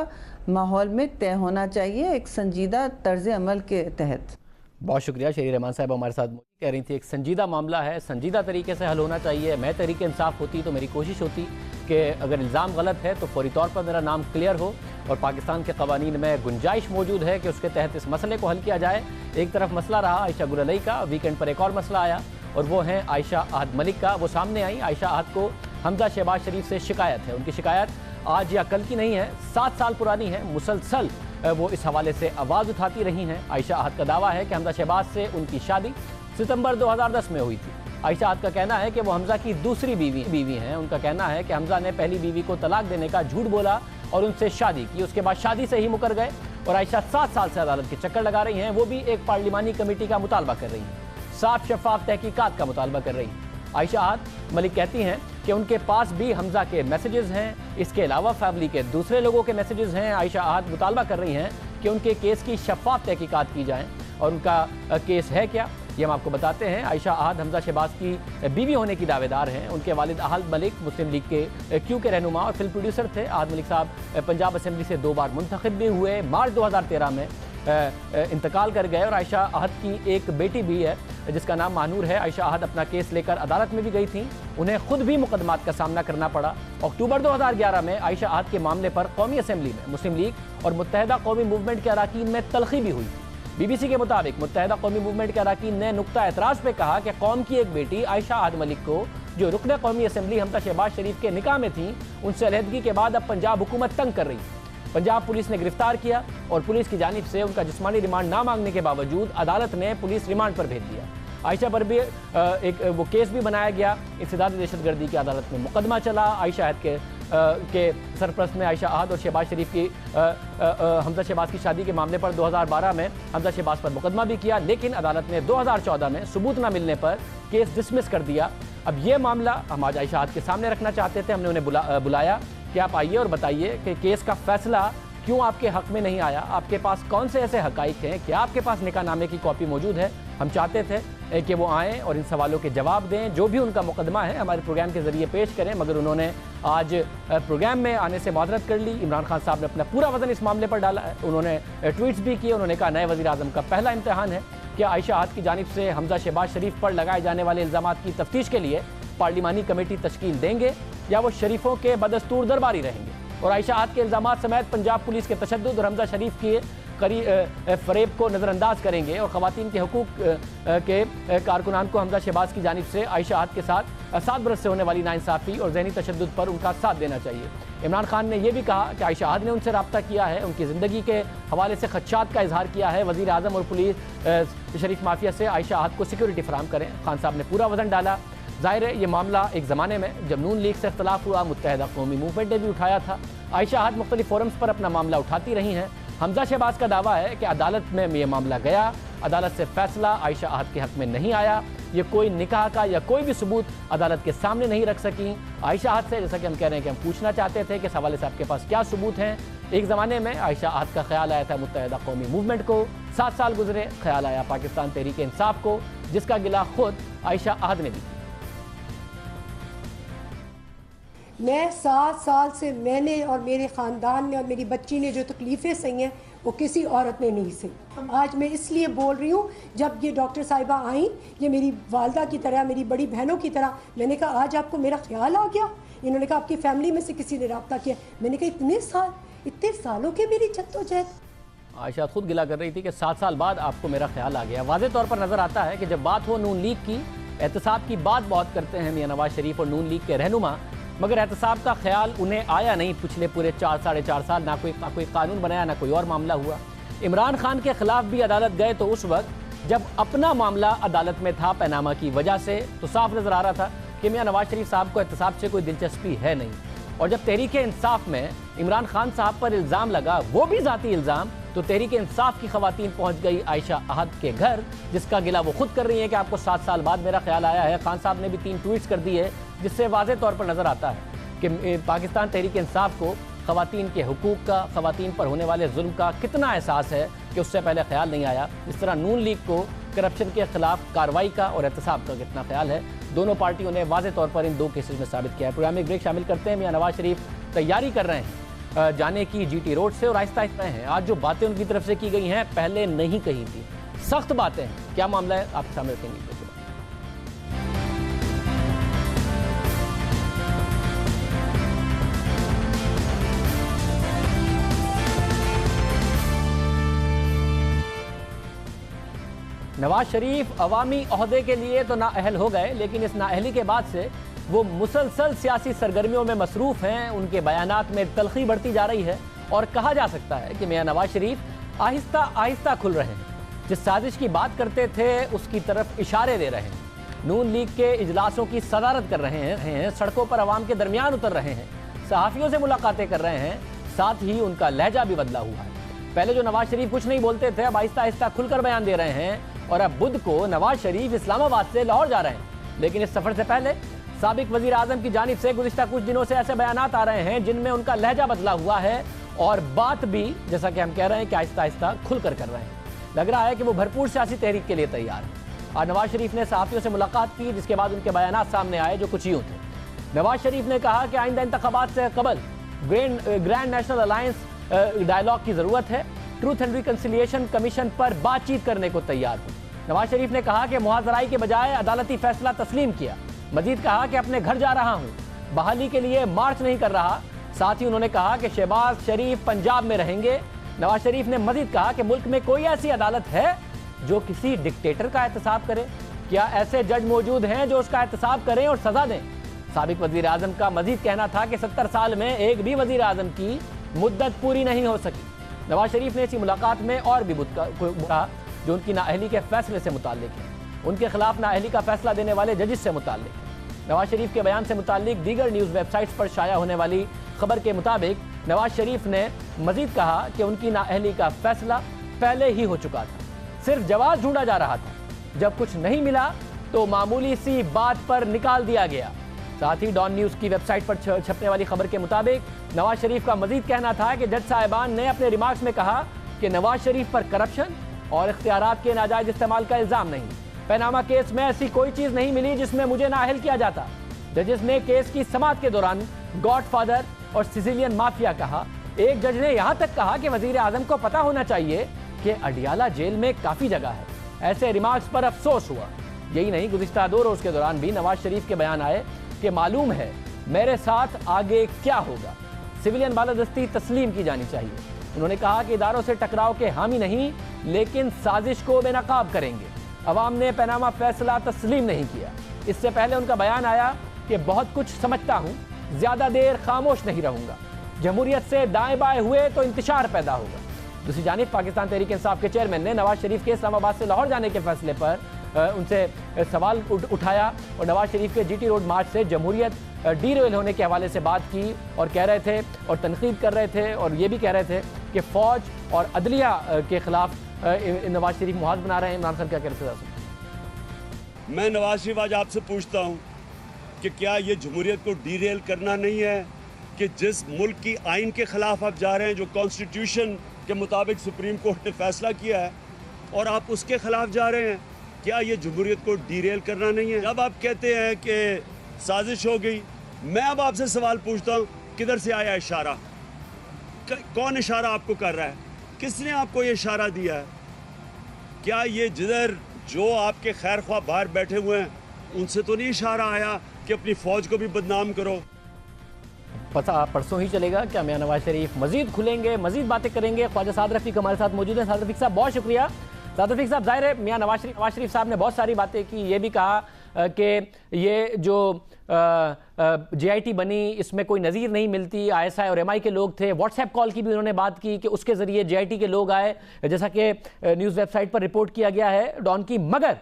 Speaker 9: माहौल में तय होना चाहिए, एक संजीदा तर्ज अमल के तहत।
Speaker 1: बहुत शुक्रिया। शरीर रहमान साहब हमारे साथ कह रही थी, एक संजीदा मामला है, संजीदा तरीके से हल होना चाहिए। मैं तहरीक इंसाफ होती तो मेरी कोशिश होती कि अगर इल्ज़ाम गलत है तो फौरी तौर पर मेरा नाम क्लियर हो, और पाकिस्तान के कवानीन में गुंजाइश मौजूद है कि उसके तहत इस मसले को हल किया जाए। एक तरफ मसला रहा आयशा गुलैला का, वीकेंड पर एक और मसला आया और वो है आयशा आहद मलिक का। वो सामने आई, आयशा आहद को हमजा शहबाज शरीफ से शिकायत है। उनकी शिकायत आज या कल की नहीं है, 7 साल पुरानी है। मुसलसल वो इस हवाले से आवाज़ उठाती रही हैं। आयशा आहद का दावा है कि हमजा शहबाज से उनकी शादी सितंबर 2010 में हुई थी। आयशा आहद का कहना है कि वो हमजा की दूसरी बीवी हैं। उनका कहना है कि हमजा ने पहली बीवी को तलाक देने का झूठ बोला और उनसे शादी की, उसके बाद शादी से ही मुकर गए। और आयशा 7 साल से अदालत के चक्कर लगा रही हैं, वो भी एक पार्लिमानी कमेटी का मुतालबा कर रही हैं, साफ शफाफ तहकीकात का मुतालबा कर रही हैं। आयशा आहद मलिक कहती हैं कि उनके पास भी हमजा के मैसेजेस हैं, इसके अलावा फैमिली के दूसरे लोगों के मैसेजेस हैं। आयशा आहद मुतालबा कर रही हैं कि उनके केस की शफाफ तहकीकात की जाएँ, और उनका केस है क्या ये हम आपको बताते हैं। आयशा आहद हमजा शहबाज की बीवी होने की दावेदार हैं। उनके वालिद आहद मलिक मुस्लिम लीग के क्यू के रहनुमा और फिल्म प्रोड्यूसर थे। आहद मलिक साहब पंजाब असेंबली से 2 बार मुंतखब भी हुए। मार्च 2013 में इंतकाल कर गए और आयशा अहद की एक बेटी भी है जिसका नाम मानूर है। आयशा अहद अपना केस लेकर अदालत में भी गई थी, उन्हें खुद भी मुकदमात का सामना करना पड़ा। अक्टूबर 2011 में आयशा अहद के मामले पर कौमी असम्बली में मुस्लिम लीग और मुत्तहिदा कौमी मूवमेंट के अरकान में तलखी भी हुई। BBC के मुताबिक मुत्तहिदा कौमी मूवमेंट के अरकान ने नुक्ता एतराज़ पे कहा कि कौम की एक बेटी आयशा अहद मलिक को, जो रुकन कौमी असम्बली हमजा शहबाज शरीफ के निकाह में थी, उनसे अलहदगी के बाद अब पंजाब हुकूमत तंग कर रही। पंजाब पुलिस ने गिरफ्तार किया और पुलिस की जानिब से उनका जिस्मानी रिमांड ना मांगने के बावजूद अदालत ने पुलिस रिमांड पर भेज दिया। आयशा पर भी एक वो केस भी बनाया गया। इंसदाद दहशतगर्दी की अदालत में मुकदमा चला। आयशा अहद के सरप्रस्त में आयशा अहद और शहबाज शरीफ की हमजा शहबाज की शादी के मामले पर 2012 में हमजा शहबाज पर मुकदमा भी किया, लेकिन अदालत ने 2014 में सबूत न मिलने पर केस डिसमिस कर दिया। अब ये मामला हम आज आयशा अहद के सामने रखना चाहते थे। हमने उन्हें बुलाया कि आप आइए और बताइए कि केस का फैसला क्यों आपके हक में नहीं आया, आपके पास कौन से ऐसे हकाइक हैं, क्या आपके पास निकाहनामे की कॉपी मौजूद है। हम चाहते थे कि वो आएँ और इन सवालों के जवाब दें, जो भी उनका मुकदमा है हमारे प्रोग्राम के ज़रिए पेश करें, मगर उन्होंने आज प्रोग्राम में आने से माजरत कर ली। इमरान खान साहब ने अपना पूरा वजन इस मामले पर डाला है, उन्होंने ट्वीट्स भी किए। उन्होंने कहा नए वज़ीर आज़म का पहला इम्तहान है कि आयशा अहद की जानिब से हमजा शहबाज शरीफ पर लगाए जाने वाले इल्ज़ामात की तफ्तीश के लिए पार्लिमानी कमेटी तश्कील देंगे या वो शरीफों के बदस्तूर दरबारी रहेंगे और आयशा अहद के इल्ज़ामात समेत पंजाब पुलिस के तशद्दुद और हमजा शरीफ के फरेब को नज़रअंदाज करेंगे और ख़वातीन के हुकूक के कारकुनान को हमजा शहबाज की जानिब से आयशा अहद के साथ 7 बरस से होने वाली नाइंसाफ़ी और ज़हनी तशद्दुद पर उनका साथ देना चाहिए। इमरान खान ने यह भी कहा कि आयशा अहद ने उनसे रब्ता किया है, उनकी ज़िंदगी के हवाले से खदशात का इजहार किया है। वज़ीर आज़म और पुलिस शरीफ माफिया से आयशा अहद को सिक्योरिटी फराहम करें। खान साहब ने पूरा वजन डाला। ज़ाहिर है ये मामला एक ज़माने में जब नून लीग से इख्तलाफ हुआ, मुत्तहिदा कौमी मूवमेंट ने भी उठाया था। आयशा अहद मुख्तलिफ फोरम्स पर अपना मामला उठाती रही हैं। हमजा शहबाज का दावा है कि अदालत में ये मामला गया, अदालत से फैसला आयशा अहद के हक में नहीं आया। ये कोई निकाह का या कोई भी सबूत अदालत के सामने नहीं रख सकी आयशा अहद से। जैसा कि हम कह रहे हैं कि हम पूछना चाहते थे कि इस हवाले से आपके पास क्या सबूत हैं। एक ज़माने में आयशा अहद का ख्याल आया था मुत्तहिदा कौमी मूवमेंट को, 7 साल गुजरे, ख्याल आया पाकिस्तान तहरीक इंसाफ को, जिसका गिला खुद आयशा अहद ने भी।
Speaker 10: मैं 7 साल से मैंने और मेरे ख़ानदान ने और मेरी बच्ची ने जो तकलीफ़ें सही हैं वो किसी औरत ने नहीं सही। आज मैं इसलिए बोल रही हूँ, जब ये डॉक्टर साहिबा आई, ये मेरी वालदा की तरह, मेरी बड़ी बहनों की तरह, मैंने कहा आज आपको मेरा ख्याल आ गया। इन्होंने कहा आपकी फैमिली में से किसी ने रब्ता किया। मैंने कहा इतने सालों के मेरी जद्दोजहद।
Speaker 1: आयशा खुद गिला कर रही थी कि 7 साल बाद आपको मेरा ख्याल आ गया। वाज़े तौर पर नज़र आता है कि जब बात हो नून लीग की, एहतसाब की बात बहुत करते हैं मियां नवाज शरीफ और नून लीग के रहनुमा, मगर एहतसाब का ख्याल उन्हें आया नहीं पिछले पूरे 4 साढ़े 4 साल। ना कोई कानून बनाया, ना कोई और मामला हुआ। इमरान खान के खिलाफ भी अदालत गए तो उस वक्त जब अपना मामला अदालत में था पैनामा की वजह से, तो साफ नजर आ रहा था कि मियां नवाज शरीफ साहब को एहतसाब से कोई दिलचस्पी है नहीं। और जब तहरीक इंसाफ में इमरान खान साहब पर इल्ज़ाम लगा, वो भी ज़ाती इल्ज़ाम, तो तहरीक इंसाफ की खवातीन पहुंच गई आयशा अहद के घर, जिसका गिला वो खुद कर रही है कि आपको 7 साल बाद मेरा ख्याल आया है। खान साहब ने भी 3 ट्वीट्स कर दिए, जिससे वाज़े तौर पर नज़र आता है कि पाकिस्तान तहरीक इंसाफ को खवातीन के हुकूक का, खवातीन पर होने वाले जुल्म का कितना एहसास है कि उससे पहले ख्याल नहीं आया। इस तरह नून लीग को करप्शन के खिलाफ कार्रवाई का और एहतसाब का कितना ख्याल है। दोनों पार्टियों ने वाज़े तौर पर इन 2 केसेस में साबित किया है। प्रोग्राम में एक ब्रेक शामिल करते हैं। मियां नवाज शरीफ तैयारी कर रहे हैं जाने की GT रोड से और आहिस्ता आहिस्ता हैं। आज जो बातें उनकी तरफ से की गई हैं पहले नहीं कही थी, सख्त बातें हैं। क्या मामला है आपके सामने रखेंगे। नवाज शरीफ अवामी ओहदे के लिए तो नाअहल हो गए, लेकिन इस नाअहली के बाद से वो मुसलसल सियासी सरगर्मियों में मसरूफ़ हैं। उनके बयानात में तलखी बढ़ती जा रही है और कहा जा सकता है कि मियां नवाज शरीफ आहिस्ता आहिस्ता खुल रहे हैं। जिस साजिश की बात करते थे उसकी तरफ इशारे दे रहे हैं। नून लीग के इजलासों की सदारत कर रहे हैं, सड़कों पर आवाम के दरमियान उतर रहे हैं, सहाफ़ियों से मुलाकातें कर रहे हैं, साथ ही उनका लहजा भी बदला हुआ है। पहले जो नवाज शरीफ कुछ नहीं बोलते थे, अब आहिस्ता आहिस्ता खुलकर बयान दे रहे हैं। और अब बुध को नवाज शरीफ इस्लामाबाद से लाहौर जा रहे हैं। लेकिन इस सफर से पहले साबिक वजीर आजम की जानिब से गुज़िश्ता कुछ दिनों से ऐसे बयानात आ रहे हैं जिनमें उनका लहजा बदला हुआ है और बात भी, जैसा कि हम कह रहे हैं, कि आहिस्ता आहिस्ता खुलकर कर रहे हैं। लग रहा है कि वो भरपूर सियासी तहरीक के लिए तैयार है। आज नवाज शरीफ ने सहाफ़ियों से मुलाकात की, जिसके बाद उनके बयानात सामने आए जो कुछ यूँ थे। नवाज शरीफ ने कहा कि आइंदा इंतखाबात से कबल ग्रैंड नेशनल अलायंस डायलॉग की ज़रूरत है। ट्रूथ एंड रिकंसिलिएशन कमीशन पर बातचीत करने को तैयार हूं। नवाज शरीफ ने कहा कि मुहाजराई के बजाय अदालती फैसला तस्लीम किया। मजीद कहा कि अपने घर जा रहा हूं, बहाली के लिए मार्च नहीं कर रहा। साथ ही उन्होंने कहा कि शहबाज शरीफ पंजाब में रहेंगे। नवाज शरीफ ने मजीद कहा कि मुल्क में कोई ऐसी अदालत है जो किसी डिक्टेटर का एहतसाब करे? क्या ऐसे जज मौजूद हैं जो उसका एहतसाब करें और सजा दें? साबिक वजीर आजम का मजीद कहना था कि 70 साल में एक भी वजीर आजम की मुद्दत पूरी नहीं हो सकी। नवाज शरीफ ने इसी मुलाकात में और भी कहा जो उनकी नाअहली के फैसले से मुताल्लिक है, उनके खिलाफ नाअहली का फैसला देने वाले जजिस से मुताल्लिक है। नवाज शरीफ के बयान से मुताल्लिक दीगर न्यूज़ वेबसाइट्स पर शाया होने वाली खबर के मुताबिक नवाज शरीफ ने मजीद कहा कि उनकी नाअहली का फैसला पहले ही हो चुका था, सिर्फ जवाब ढूंढा जा रहा था। जब कुछ नहीं मिला तो मामूली सी बात पर निकाल दिया गया। साथ ही डॉन न्यूज़ की वेबसाइट पर छपने वाली खबर के मुताबिक नवाज शरीफ का मजीद कहना था कि जज साहिबान ने अपने रिमार्क्स में कहा कि नवाज शरीफ पर करप्शन और इख्तियारात के नाजायज इस्तेमाल का इल्जाम नहीं। पैनामा केस में ऐसी कोई चीज़ नहीं मिली जिसमें मुझे नाअहल किया जाता। जजेस ने केस की समाअत के दौरान गॉडफादर और सिसिलियन माफिया कहा। एक जज ने यहां तक कहा कि वजीर आजम को पता होना चाहिए कि अडियाला जेल में काफ़ी जगह है। ऐसे रिमार्क्स पर अफसोस हुआ। यही नहीं, गुज़िश्ता 2 रोज़ के दौरान भी नवाज शरीफ के बयान आए कि मालूम है मेरे साथ आगे क्या होगा, सिविलियन बालादस्ती तस्लीम की जानी चाहिए। उन्होंने कहा कि इदारों से टकराव के हामी नहीं लेकिन साजिश को बेनकाब करेंगे। अवाम ने पैनामा फैसला तस्लीम नहीं किया। इससे पहले उनका बयान आया कि बहुत कुछ समझता हूँ, ज़्यादा देर खामोश नहीं रहूँगा। जमहूरियत से दाएं बाएं हुए तो इंतशार पैदा होगा। दूसरी जानिब पाकिस्तान तहरीक इंसाफ के चेयरमैन ने नवाज शरीफ के इस्लामाबाद से लाहौर जाने के फैसले पर उनसे सवाल उठाया और नवाज शरीफ के जीटी रोड मार्च से जमहूरियत डीरेल होने के हवाले से बात की और कह रहे थे और तनकीद कर रहे थे और ये भी कह रहे थे कि फ़ौज और अदलिया के खिलाफ नवाज शरीफ मुहाज बना रहे हैं। इमरान खान क्या कह रहे थे?
Speaker 5: मैं नवाज शरीफ आज आपसे पूछता हूँ कि क्या ये जमहूरियत को डीरेल करना नहीं है कि जिस मुल्क की आइन के खिलाफ आप जा रहे हैं, जो कॉन्स्टिट्यूशन के मुताबिक सुप्रीम कोर्ट ने फैसला किया है, और आप उसके खिलाफ जा रहे हैं? क्या ये जमहूरियत को डीरेल करना नहीं है? जब आप कहते हैं कि साजिश हो गई, मैं अब आपसे सवाल पूछता हूँ, किधर से आया इशारा? कौन इशारा आपको कर रहा है? किसने आपको ये इशारा दिया है? क्या ये जिधर जो आपके खैर ख्वाह बाहर बैठे हुए हैं उनसे तो नहीं इशारा आया कि अपनी फौज को भी बदनाम करो?
Speaker 1: पता परसों ही चलेगा क्या मियां नवाज शरीफ मजीद खुलेंगे, मजीद बातें करेंगे। ख्वाजा साद रफीक हमारे साथ मौजूद हैं। साद रफीक साहब बहुत शुक्रिया। साद रफीक साहब, जाहिर है मियां नवाज शरीफ साहब ने बहुत सारी बातें की। ये भी कहा कि ये जो JIT बनी इसमें कोई नज़ीर नहीं मिलती, ISI और MI के लोग थे। व्हाट्सएप कॉल की भी उन्होंने बात की कि उसके ज़रिए JIT के लोग आए, जैसा कि न्यूज़ वेबसाइट पर रिपोर्ट किया गया है डॉन की। मगर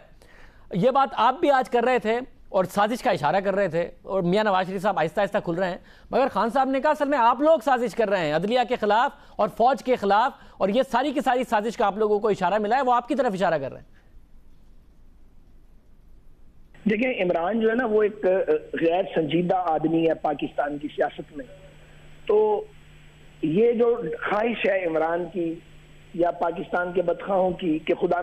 Speaker 1: ये बात आप भी आज कर रहे थे और साजिश का इशारा कर रहे थे और मियां नवाज शरीफ साहब आहिस्ता आहिस्ता खुल रहे हैं। मगर खान साहब ने कहा असल में आप लोग साजिश कर रहे हैं अदलिया के खिलाफ और फौज के खिलाफ, और ये सारी की सारी साजिश का आप लोगों को इशारा मिला है, वो आपकी तरफ इशारा कर रहे हैं।
Speaker 11: देखिए, इमरान जो है ना वो एक गैर संजीदा आदमी है पाकिस्तान की सियासत में। तो ये जो ख्वाहिश है इमरान की या पाकिस्तान के बदखाहों की कि खुदा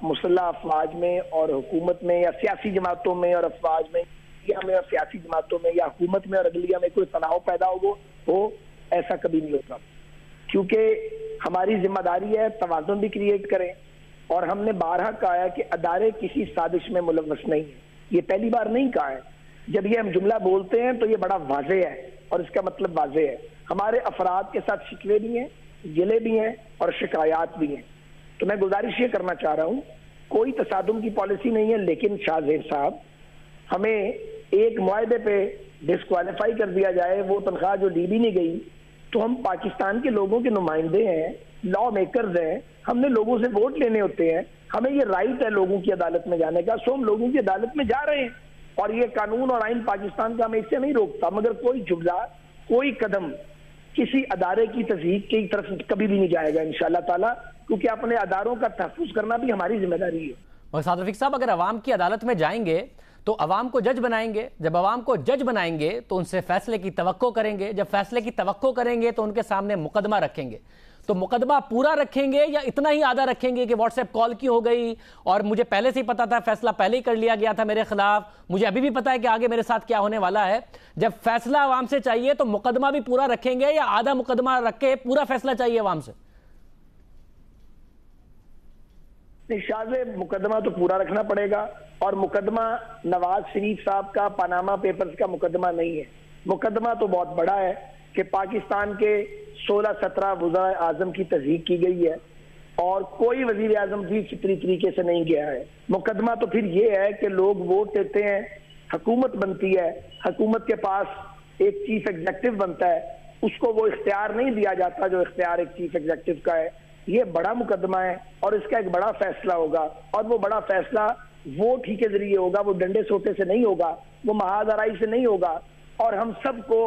Speaker 11: मुसल्लह अफवाज में और हुकूमत में या सियासी जमातों में और अफवाज में और सियासी जमातों में या हुकूमत में और अदलिया में कोई तनाव पैदा हो, ऐसा कभी नहीं होता। क्योंकि हमारी जिम्मेदारी है तवाज़ुन भी क्रिएट करें, और हमने बारहा कहा है कि अदारे किसी साजिश में मुलव्वस नहीं है। ये पहली बार नहीं कहा है। जब ये हम जुमला बोलते हैं तो ये बड़ा वाज़ेह है और इसका मतलब वाज़ेह है। हमारे अफराद के साथ शिकवे भी हैं, गिले भी हैं और शिकायत भी हैं। तो मैं गुजारिश ये करना चाह रहा हूँ, कोई तसादुम की पॉलिसी नहीं है, लेकिन शाहजेब साहब हमें एक मुआहदे पे डिस्क्वालीफाई कर दिया जाए, वो तनख्वाह जो दी भी नहीं गई, तो हम पाकिस्तान के लोगों के नुमाइंदे हैं, लॉ मेकर्स हैं, हमने लोगों से वोट लेने होते हैं, हमें ये राइट है लोगों की अदालत में जाने का। सो हम लोगों की अदालत में जा रहे हैं और ये कानून और आइन पाकिस्तान का हमें इससे नहीं रोकता। मगर कोई जुमला, कोई कदम किसी अदारे की तस्दीक की तरफ कभी भी नहीं जाएगा इंशाअल्लाह ताला, क्योंकि अपने अदारों का तहफ़्फ़ुज़ करना भी हमारी जिम्मेदारी है।
Speaker 1: मगर साद रफीक साहब, अगर अवाम की अदालत में जाएंगे तो अवाम को जज बनाएंगे, जब अवाम को जज बनाएंगे तो उनसे फैसले की तवक्को करेंगे, जब फैसले की तवक्को करेंगे तो उनके सामने मुकदमा रखेंगे। तो मुकदमा पूरा रखेंगे या इतना ही आधा रखेंगे कि व्हाट्सएप कॉल की हो गई और मुझे पहले से ही पता था, फैसला पहले ही कर लिया गया था मेरे खिलाफ, मुझे अभी भी पता है कि आगे मेरे साथ क्या होने वाला है। जब फैसला आवाम से चाहिए तो मुकदमा भी पूरा रखेंगे या आधा मुकदमा रख के पूरा फैसला चाहिए आवाम से?
Speaker 11: नहीं, शाज़ेब, मुकदमा तो पूरा रखना पड़ेगा। और मुकदमा नवाज शरीफ साहब का पनामा पेपर्स का मुकदमा नहीं है। मुकदमा तो बहुत बड़ा है कि पाकिस्तान के 16-17 वज़ीर आज़म की तस्दीक की गई है और कोई वज़ीर आज़म भी फितरी तरीके से नहीं गया है। मुकदमा तो फिर ये है कि लोग वोट देते हैं, हुकूमत बनती है, हुकूमत के पास एक चीफ एग्जेक्टिव बनता है, उसको वो इख्तियार नहीं दिया जाता जो इख्तियार एक चीफ एग्जेक्टिव का है। ये बड़ा मुकदमा है और इसका एक बड़ा फैसला होगा और वो बड़ा फैसला वोट ही के जरिए होगा, वो डंडे सोटे से नहीं होगा, वो महाजराई से नहीं होगा। और हम सबको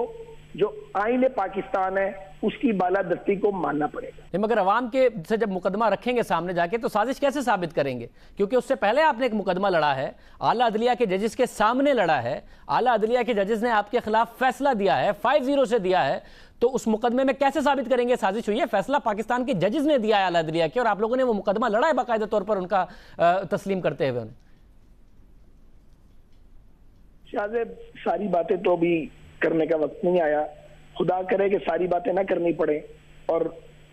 Speaker 11: जो आईने पाकिस्तान है उसकी बालादस्ती को मानना पड़ेगा।
Speaker 1: मगर अवाम के से जब मुकदमा रखेंगे सामने जाके तो साजिश कैसे साबित करेंगे? क्योंकि उससे पहले आपने एक मुकदमा लड़ा है, आला अदलिया के जजेस के सामने लड़ा है, आला अदलिया के जजेस ने आपके खिलाफ फैसला दिया है, 5-0 से दिया है, तो उस मुकदमे में कैसे साबित करेंगे साजिश हुई है? फैसला पाकिस्तान के जजेस ने दिया है आला अदलिया के और आप लोगों ने वो मुकदमा लड़ा है बाकायदा तौर पर उनका तस्लीम करते हुए।
Speaker 11: शाज़ेब, सारी बातें तो अभी करने का वक्त नहीं आया। खुदा करे कि सारी बातें ना करनी पड़े और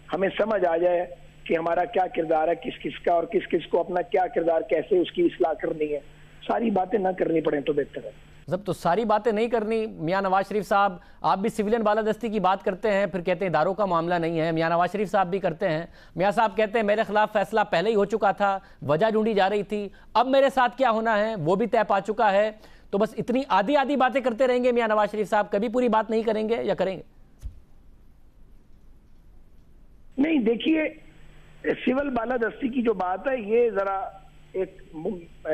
Speaker 11: हमें समझ आ जाए कि हमारा क्या किरदार है किस किस का और किस किस को अपना क्या किरदार कैसे उसकी इस्लाह करनी है। सारी बातें ना करनी पड़े तो बेहतर है।
Speaker 1: जब तो सारी बातें नहीं करनी, मियां नवाज शरीफ साहब आप भी सिविलियन बालादस्ती की बात करते हैं, फिर कहते हैं इदारों का मामला नहीं है। मियां नवाज शरीफ साहब भी करते हैं, मियां साहब कहते हैं मेरे खिलाफ फैसला पहले ही हो चुका था, वजह ढूंढी जा रही थी, अब मेरे साथ क्या होना है वो भी तय पा चुका है। तो बस इतनी आधी आधी बातें करते रहेंगे मियां नवाज शरीफ साहब, कभी पूरी बात नहीं करेंगे या करेंगे?
Speaker 11: नहीं, देखिए सिविल बालादस्ती की जो बात है ये जरा एक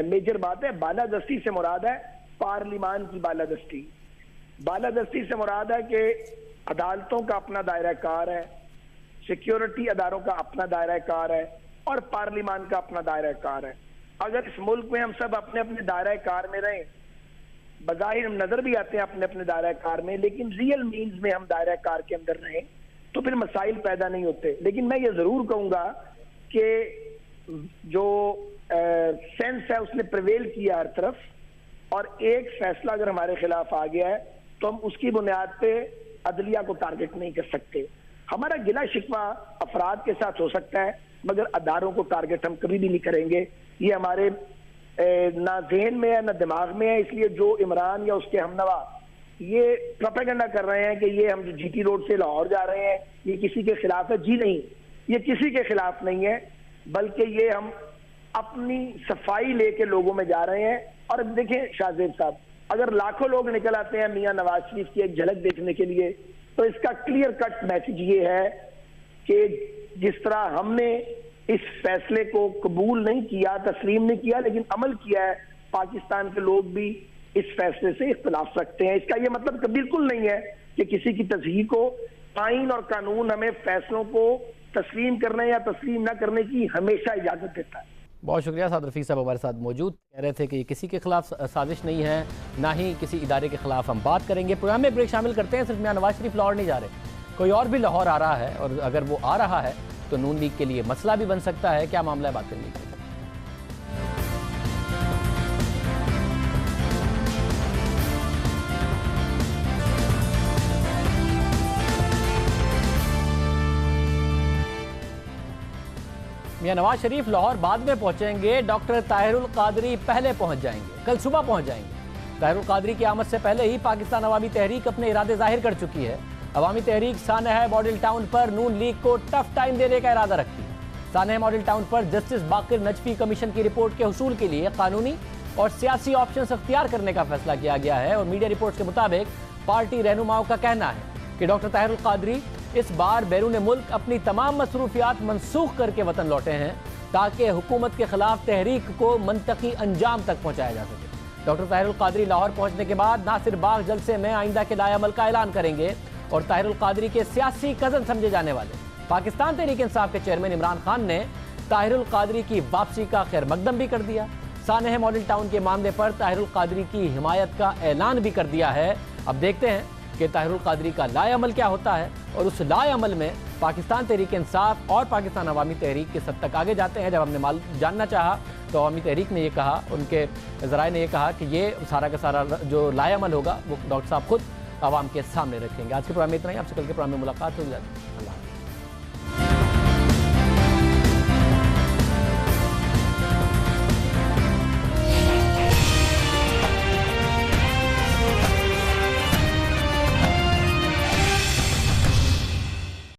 Speaker 11: मेजर बात है। बालादस्ती से मुराद है पार्लिमान की बालादस्ती। बालादस्ती से मुराद है कि अदालतों का अपना दायरा कार है, सिक्योरिटी अदारों का अपना दायरा कार है और पार्लिमान का अपना दायरा कार है। अगर इस मुल्क में हम सब अपने अपने दायरा कार में रहें, बज़ाहिर नजर भी आते हैं अपने अपने दायरा कार में, लेकिन रियल मीन्स में हम दायरा कार के अंदर रहें तो फिर मसाइल पैदा नहीं होते। लेकिन मैं ये जरूर कहूंगा कि जो सेंस है उसने प्रिवेल किया हर तरफ, और एक फैसला अगर हमारे खिलाफ आ गया है तो हम उसकी बुनियाद पे अदलिया को टारगेट नहीं कर सकते। हमारा गिला शिकवा अफराद के साथ हो सकता है मगर अदारों को टारगेट हम कभी भी नहीं करेंगे। ये हमारे ना जहन में है ना दिमाग में है। इसलिए जो इमरान या उसके हमनवा ये प्रोपेगेंडा कर रहे हैं कि ये हम जो जीटी रोड से लाहौर जा रहे हैं ये किसी के खिलाफ है, जी नहीं, ये किसी के खिलाफ नहीं है, बल्कि ये हम अपनी सफाई लेके लोगों में जा रहे हैं। और अब देखें शाहजेब साहब, अगर लाखों लोग निकल आते हैं मियां नवाज शरीफ की एक झलक देखने के लिए तो इसका क्लियर कट मैसेज ये है कि जिस तरह हमने इस फैसले को कबूल नहीं किया, तस्लीम नहीं किया, लेकिन अमल किया है, पाकिस्तान के लोग भी इस फैसले से इख्तिलाफ रखते हैं। इसका यह मतलब बिल्कुल नहीं है कि किसी की तस्हीह को आइन और कानून हमें फैसलों को तस्लीम करने या तस्लीम न करने की हमेशा इजाजत देता है।
Speaker 1: बहुत शुक्रिया। साद रफीक साहब हमारे साथ मौजूद, कह रहे थे कि किसी के खिलाफ साजिश नहीं है, ना ही किसी इदारे के खिलाफ हम बात करेंगे। प्रोग्राम में ब्रेक शामिल करते हैं। सिर्फ मियां नवाज शरीफ लाहौर नहीं जा रहे, कोई और भी लाहौर आ रहा है और अगर वो आ रहा है तो नून लीग के लिए मसला भी बन सकता है। क्या मामला है, बात करने की। मियां नवाज शरीफ लाहौर बाद में पहुंचेंगे, डॉक्टर ताहिरुल कादरी पहले पहुंच जाएंगे, कल सुबह पहुंच जाएंगे। ताहिरुल कादरी की आमद से पहले ही पाकिस्तान अवामी तहरीक अपने इरादे जाहिर कर चुकी है। अवामी तहरीक सानहा मॉडल टाउन पर नून लीग को टफ टाइम देने का इरादा रखती है। सानहा मॉडल टाउन पर जस्टिस बाकिर नजफी कमीशन की रिपोर्ट के हुसूल के लिए कानूनी और सियासी ऑप्शन अख्तियार करने का फैसला किया गया है। और मीडिया रिपोर्ट के मुताबिक पार्टी रहनुमाओं का कहना है कि डॉक्टर ताहिरुल कादरी इस बार बैरून मुल्क अपनी तमाम मसरूफियात मनसूख करके वतन लौटे हैं ताकि हुकूमत के खिलाफ तहरीक को मंतकी अंजाम तक पहुंचाया जा सके। डॉक्टर ताहिरुल कादरी लाहौर पहुंचने के बाद नासिर बाग जलसे में आइंदा के लाएअमल का ऐलान करेंगे और ताहिरुल कादरी के सियासी कजन समझे जाने वाले पाकिस्तान तहरीक इंसाफ के चेयरमैन इमरान खान ने ताहिरुल कादरी की वापसी का खैर मकदम भी कर दिया। सानहा मॉडल टाउन के मामले पर ताहिरुल कादरी की हिमायत का ऐलान भी कर दिया है। अब देखते हैं कि ताहिरुल कादरी का लाएअमल क्या होता है और उस लाएअमल में पाकिस्तान तहरीक इंसाफ और पाकिस्तान अवामी तहरीक किस हद तक आगे जाते हैं। जब हमने जानना चाहा तो अवामी तहरीक ने ये कहा, उनके ज़राए ने ये कहा कि ये सारा का सारा जो लाएअमल होगा वो डॉक्टर साहब खुद आवाम के सामने रखेंगे। आज के प्रोग्राम में इतना ही, आपसे कल के प्रोग्राम में मुलाकात होगी। अल्लाह।